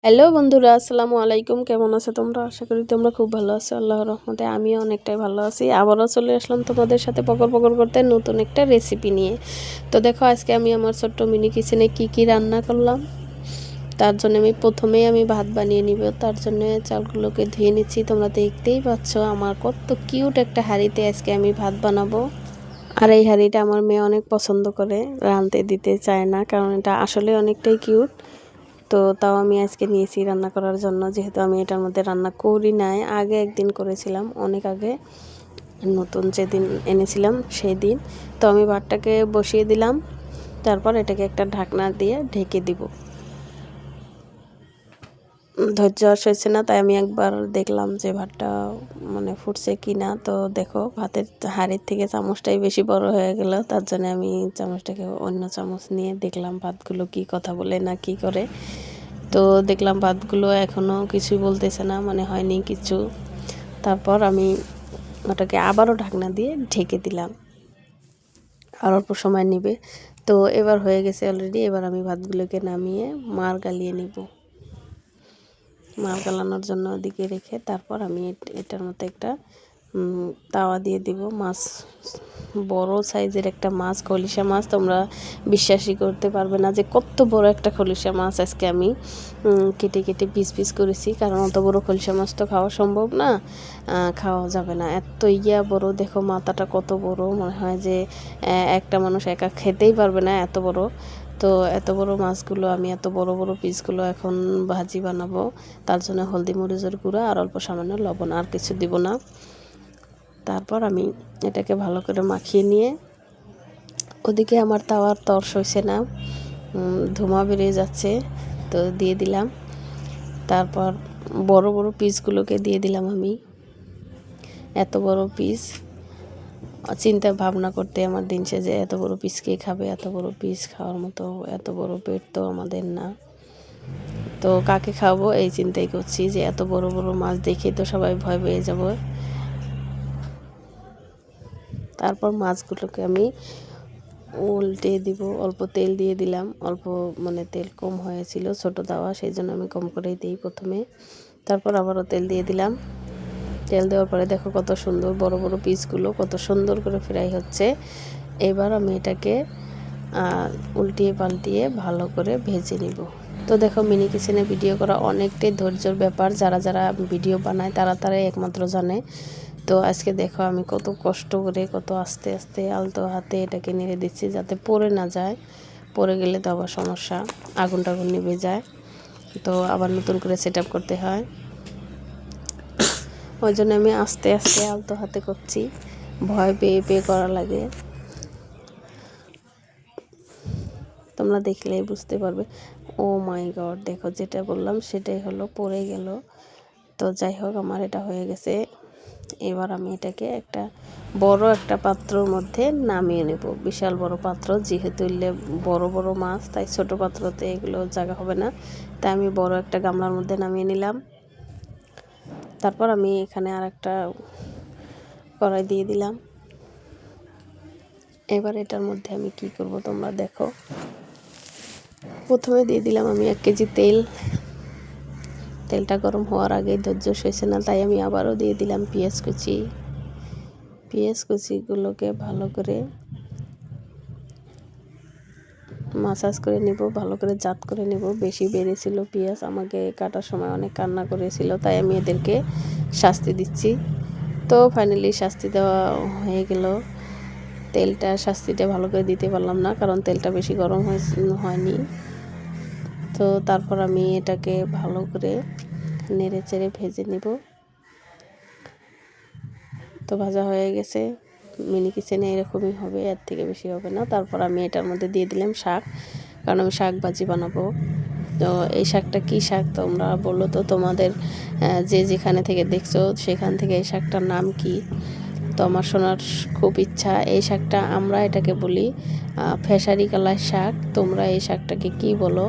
Hello বন্ধুরা, আসসালামু আলাইকুম। কেমন আছো তোমরা? আশা করি তোমরা খুব ভালো আছো। আল্লাহর রহমতে আমিও অনেকটাই ভালো আছি। আবারও চলে আসলাম তোমাদের সাথে পকর পকর করতে নতুন একটা রেসিপি নিয়ে। তো দেখো আজকে আমি আমার ছোট্ট মিনি কিচেনে কি রান্না করলাম। তার জন্য প্রথমেই ভাত বানিয়ে নিব। তার জন্য চালগুলোকে ধুয়ে নিচ্ছি। তোমরা দেখতেই পাচ্ছ আমার কত কিউট একটা হাঁড়িতে আজকে আমি ভাত বানাবো। আর এই হাঁড়িটা আমার মেয়ে অনেক পছন্দ করে, রাঁধতে দিতে চায় না, কারণ এটা আসলে অনেকটাই কিউট। তো তাও আমি আজকে নিয়েছি রান্না করার জন্য, যেহেতু আমি এটার মধ্যে রান্না করি নাই, আগে একদিন করেছিলাম, অনেক আগে, নতুন যেদিন এনেছিলাম সেই দিন। তো আমি ভাতটাকে বসিয়ে দিলাম, তারপর এটাকে একটা ঢাকনা দিয়ে ঢেকে দিব। ধৈর্য আর সইছে না, তাই আমি একবার দেখলাম যে ভাতটা ফুটছে কি না। তো দেখো ভাতের হাঁড়ির থেকে চামচটাই বেশি বড় হয়ে গেল। তার জন্য আমি চামচটাকে অন্য চামচ নিয়ে দেখলাম ভাতগুলো কি কথা বলে না কি করে। তো দেখলাম ভাতগুলো এখনও কিছুই বলতেছে না, হয়নি কিছু। তারপর আমি ওটাকে আবারও ঢাকনা দিয়ে ঢেকে দিলাম, আর অল্প সময় নেবে। তো এবার হয়ে গেছে অলরেডি। এবার আমি ভাতগুলোকে নামিয়ে মার গালিয়ে নিব। মার গালানোর জন্য ওদিকে রেখে তারপর আমি এটার মধ্যে একটা তাওয়া দিয়ে দিব। মাছ, বড় সাইজের একটা মাছ, খলিশা মাছ। তোমরা বিশ্বাসই করতে পারবে না যে কত বড় একটা খলিশা মাছ আজকে আমি কেটে কেটে পিস পিস করেছি, কারণ অত বড় খলিশা মাছ তো খাওয়া সম্ভব না, খাওয়া যাবে না। এত বড়, দেখো মাথাটা কত বড়, মনে হয় যে একটা মানুষ একা খেতেই পারবে না, এত বড়। তো এত বড় মাছগুলো আমি, এত বড় বড় পিসগুলো এখন ভাজি বানাবো। তার জন্য হলদি মরিচের গুঁড়া আর অল্প সামান্য লবণ, আর কিছু দিব না। তারপর আমি এটাকে ভালো করে মাখিয়ে নিয়ে, ওদিকে আমার তাওয়ার তর সইছে না, ধোঁয়া বেরিয়ে যাচ্ছে, তো দিয়ে দিলাম। তারপর বড় বড় পিসগুলোকে দিয়ে দিলাম আমি। এত বড় পিস, চিন্তা ভাবনা করতে আমার দিন শেষে, এত বড় পিস কে খাবে? এত বড় পিস খাওয়ার মতো এত বড় পেট তো আমাদের না। তো কাকে খাওয়াবো এই চিন্তাই করছি, যে এত বড় বড় মাছ দেখে তো সবাই ভয় পেয়ে যাব। তারপর মাছগুলোকে আমি উল্টে দিব, অল্প তেল দিয়ে দিলাম। অল্প তেল কম হয়েছিল, ছোট তাওয়া, সেই জন্য আমি কম করেই দিই প্রথমে। তারপর আবারও তেল দিয়ে দিলাম। তেল দেওয়ার পরে দেখো কত সুন্দর বড় বড় পিসগুলো কত সুন্দর করে ফ্রাই হচ্ছে। এবার আমি এটাকে উল্টিয়ে পাল্টিয়ে ভালো করে ভেজে নিব। তো দেখো মিনি কিচেনে ভিডিও করা অনেকটাই ধৈর্যের ব্যাপার, যারা যারা ভিডিও বানায় তারাই একমাত্র জানে। তো আজকে দেখো আমি কত কষ্ট করে, কত আস্তে আস্তে আলতো হাতে এটাকে নেড়ে দিচ্ছি, যাতে পড়ে না যায়। পড়ে গেলে তো আবার সমস্যা, আগুন টাগুন নিভে যায়, তো আবার নতুন করে সেট আপ করতে হয়। ওই জন্য আমি আস্তে আস্তে আলতো হাতে করছি, ভয় পেয়ে পেয়ে করা লাগে। তোমরা দেখলেই বুঝতে পারবে। ও মাই গড, দেখো যেটা বললাম সেটাই হলো, পড়ে গেল। তো যাই হোক, আমার এটা হয়ে গেছে। এবার আমি এটাকে বড় একটা পাত্রর মধ্যে নামিয়ে নেব। বিশাল বড় পাত্র, যেহেতু বড় বড় মাছ, তাই ছোট পাত্রতে এগুলো জায়গা হবে না, তাই আমি বড় একটা গামলার মধ্যে নামিয়ে নিলাম। তারপর আমি এখানে আর একটা কড়াই দিয়ে দিলাম। এবার এটার মধ্যে আমি কি করব তোমরা দেখো। প্রথমে দিয়ে দিলাম আমি 1 কেজি তেল। তেলটা গরম হওয়ার আগেই ধৈর্য সইছে না, তাই আমি আবারও দিয়ে দিলাম পেঁয়াজ কুচি। পেঁয়াজ কুচিগুলোকে ভালো করে মাসাজ করে নেব, ভালো করে জাত করে নেব। বেশি বেড়েছিল পেঁয়াজ, আমাকে কাটার সময় অনেক কান্না করেছিল, তাই আমি এদেরকে শাস্তি দিচ্ছি। তো ফাইনালি শাস্তি দেওয়া হয়ে গেল। শাস্তিটা ভালো করে দিতে পারলাম না, কারণ তেলটা বেশি গরম হয়নি। তো তারপর আমি এটাকে ভালো করে নেড়ে চেড়ে ভেজে নেব। তো ভাজা হয়ে গেছে। মিনি কিচেনে এরকমই হবে, এর থেকে বেশি হবে না। তারপর আমি এটার মধ্যে দিয়ে দিলাম শাক, কারণ আমি শাক ভাজি বানাবো। তো এই শাকটা কী শাক তোমরা বললো তো, তোমাদের যে যেখানে থেকে দেখছো সেখান থেকে এই শাকটার নাম কি? তো আমার শোনার খুব ইচ্ছা। এই শাকটা আমরা এটাকে বলি ফেসারি কালার শাক। তোমরা এই শাকটাকে কি বলো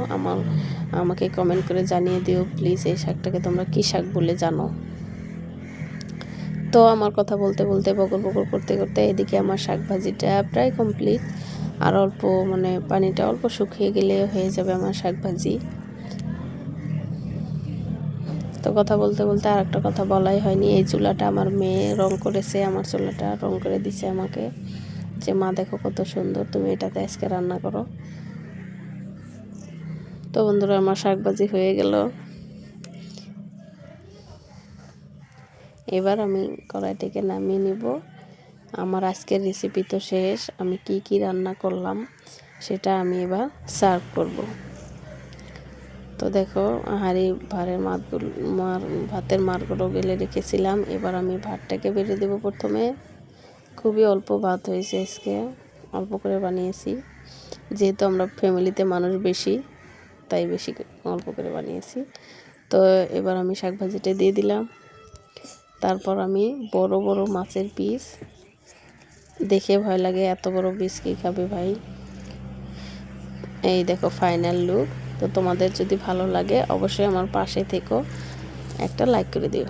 আমাকে কমেন্ট করে জানিয়ে দিও প্লিজ, এই শাকটাকে তোমরা কী শাক বলে জানো। তো আমার কথা বলতে বলতে বকর বকর করতে করতে এদিকে আমার শাক ভাজিটা প্রায় কমপ্লিট। আর অল্প পানিটা অল্প শুকিয়ে গেলে হয়ে যাবে আমার শাক ভাজি। তো কথা বলতে বলতে আর একটা কথা বলাই হয়নি, এই চুলাটা আমার মেয়ে রং করেছে, আমার চুলাটা রং করে দিছে আমাকে, যে মা দেখো কত সুন্দর, তুমি এটাতে আজকে রান্না করো। তো বন্ধুরা আমার শাকভাজি হয়ে গেল। এবার আমি কড়াইটাকে নামিয়ে নিব। আমার আজকের রেসিপি তো শেষ। আমি কি কি রান্না করলাম সেটা আমি এবার সার্ভ করব। তো দেখো ভাতের মারগুলো বেলে রেখেছিলাম। এবার আমি ভাতটাকে বেড়ে দেবো প্রথমে। খুবই অল্প ভাত হয়েছে আজকে, অল্প করে বানিয়েছি, যেহেতু আমরা ফ্যামিলিতে মানুষ বেশি, তাই বেশি অল্প করে বানিয়েছি। তো এবার আমি শাকভাজিটা দিয়ে দিলাম। তারপর আমি বড় বড় মাছের পিস, দেখে ভয় লাগে, এত বড় পিস কি খাবে ভাই। এই দেখো ফাইনাল লুক। তো তোমাদের যদি ভালো লাগে অবশ্যই আমার পাশে থেকো, একটা লাইক করে দিও।